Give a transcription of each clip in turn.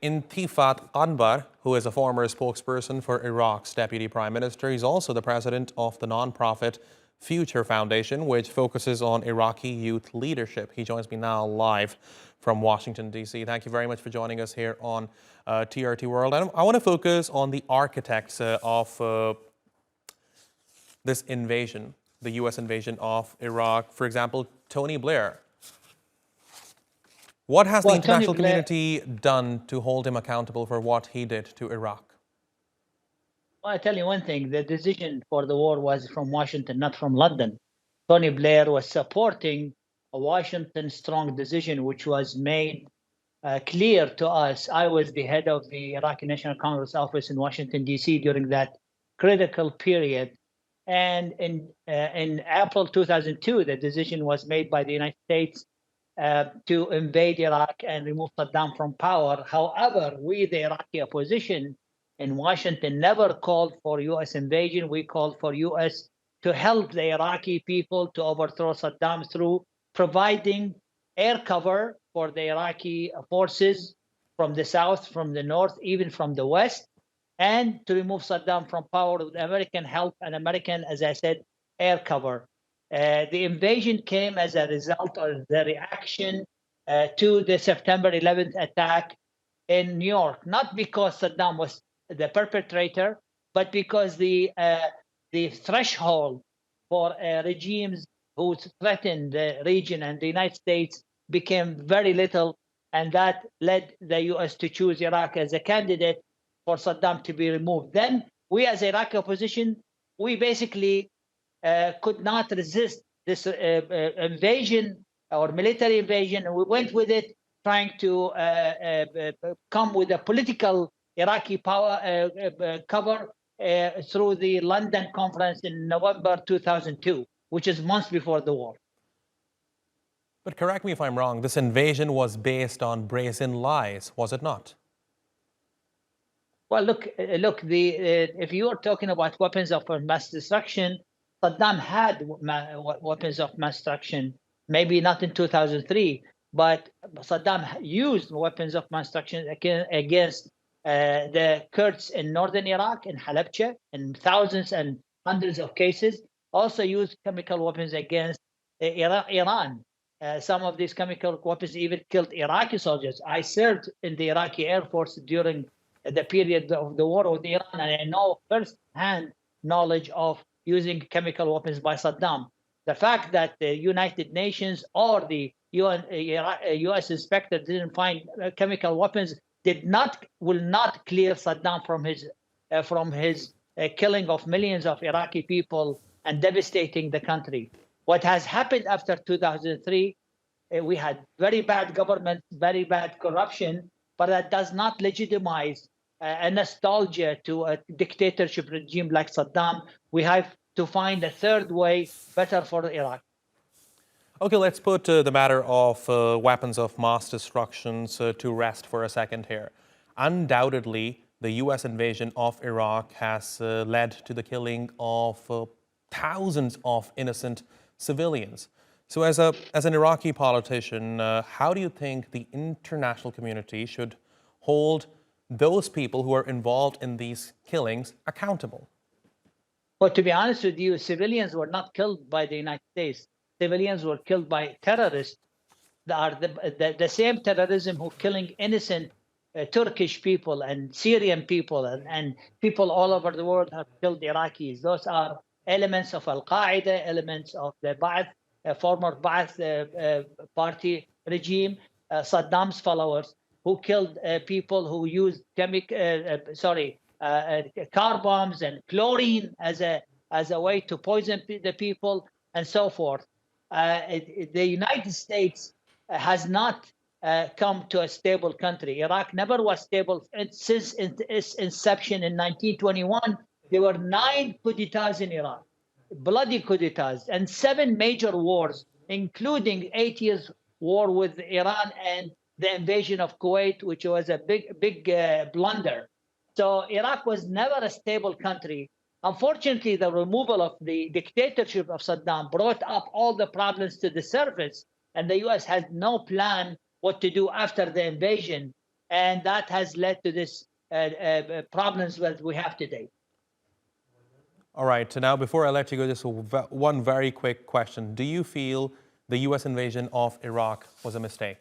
Entifadh Qanbar, who is a former spokesperson for Iraq's deputy prime minister. He's also the president of the non-profit Future Foundation, which focuses on Iraqi youth leadership. He joins me now live from Washington, D.C. Thank you very much for joining us here on TRT World. And I want to focus on the architects of this invasion, the U.S. invasion of Iraq. For example, Tony Blair. What has the international community done to hold him accountable for what he did to Iraq? Well, I tell you one thing, the decision for the war was from Washington, not from London. Tony Blair was supporting a Washington strong decision, which was made clear to us. I was the head of the Iraqi National Congress office in Washington, D.C. during that critical period. And in April 2002, the decision was made by the United States to invade Iraq and remove Saddam from power. However, we, the Iraqi opposition in Washington, never called for U.S. invasion. We called for U.S. to help the Iraqi people to overthrow Saddam through providing air cover for the Iraqi forces from the south, from the north, even from the west, and to remove Saddam from power with American help and American, as I said, air cover. The invasion came as a result of the reaction to the September 11th attack in New York, not because Saddam was the perpetrator, but because the threshold for regimes who threatened the region and the United States became very little, and that led the U.S. to choose Iraq as a candidate for Saddam to be removed. Then we, as Iraqi opposition, we basically could not resist this invasion or military invasion, and we went with it, trying to come with a political Iraqi power cover through the London conference in November 2002, which is months before the war. But correct me if I'm wrong, this invasion was based on brazen lies, was it not? Well, look. If you are talking about weapons of mass destruction, Saddam had weapons of mass destruction. Maybe not in 2003, but Saddam used weapons of mass destruction against the Kurds in northern Iraq, in Halabja, in thousands and hundreds of cases. Also used chemical weapons against Iran. Some of these chemical weapons even killed Iraqi soldiers. I served in the Iraqi Air Force during the period of the war with Iran, and I know first-hand knowledge of using chemical weapons by Saddam. The fact that the United Nations or the U.S. inspector didn't find chemical weapons will not clear Saddam from his killing of millions of Iraqi people and devastating the country. What has happened after 2003, we had very bad government, very bad corruption, but that does not legitimize a nostalgia to a dictatorship regime like Saddam. We have to find a third way better for Iraq. Okay, let's put the matter of weapons of mass destruction to rest for a second here. Undoubtedly, the U.S. invasion of Iraq has led to the killing of thousands of innocent civilians. So as an Iraqi politician, how do you think the international community should hold those people who are involved in these killings accountable? Well, to be honest with you, civilians were not killed by the United States. Civilians were killed by terrorists that are the same terrorism who killing innocent Turkish people and Syrian people and people all over the world have killed Iraqis. Those are elements of Al-qaeda, elements of the former Ba'ath party regime, Saddam's followers, who killed people who used car bombs and chlorine as a way to poison the people and so forth. The United States has not come to a stable country. Iraq never was stable since its inception in 1921. There were 9 coups d'etats in Iraq, bloody coups d'etats, and 7 major wars, including 8 years war with Iran and the invasion of Kuwait, which was a big blunder. So Iraq was never a stable country. Unfortunately, the removal of the dictatorship of Saddam brought up all the problems to the surface, and the U.S. has no plan what to do after the invasion. And that has led to this problems that we have today. All right, so now before I let you go, just one very quick question. Do you feel the U.S. invasion of Iraq was a mistake?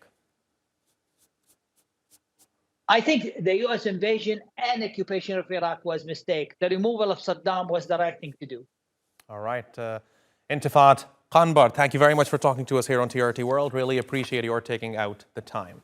I think the U.S. invasion and occupation of Iraq was a mistake. The removal of Saddam was the right thing to do. All right. Entifadh Qanbar, thank you very much for talking to us here on TRT World. Really appreciate your taking out the time.